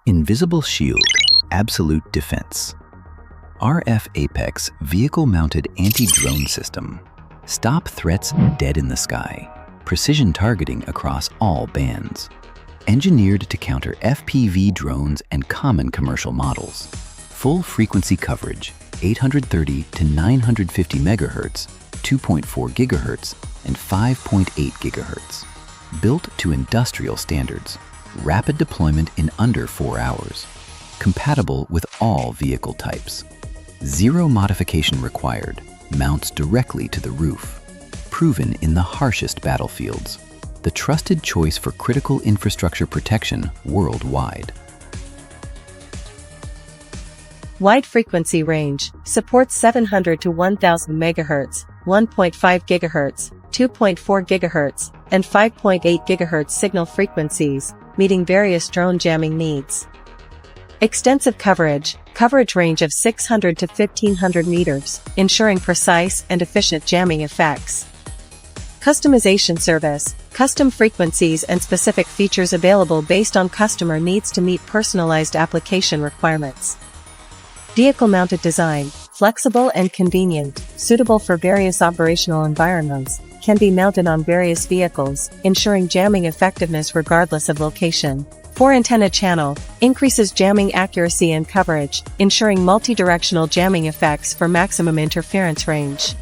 Invisible Shield, Absolute Defense. RF Apex Vehicle-Mounted Anti-Drone System. Stop threats dead in the sky. Precision targeting across all bands. Engineered to counter FPV drones and common commercial models. Full frequency coverage, 830 to 950 MHz, 2.4 GHz, and 5.8 GHz. Built to industrial standards. Rapid deployment in under 4 hours. Compatible with all vehicle types. Zero modification required. Mounts directly to the roof. Proven in the harshest battlefields. The trusted choice for critical infrastructure protection worldwide. Wide frequency range, supports 700 to 1000 MHz, 1.5 GHz, 2.4 GHz, and 5.8 GHz signal frequencies, meeting various drone jamming needs. Extensive coverage range of 600 to 1500 meters, ensuring precise and efficient jamming effects. Customization service, custom frequencies and specific features available based on customer needs to meet personalized application requirements. Vehicle-mounted design, flexible and convenient, suitable for various operational environments, can be mounted on various vehicles, ensuring jamming effectiveness regardless of location. 4-antenna channel, increases jamming accuracy and coverage, ensuring multi-directional jamming effects for maximum interference range.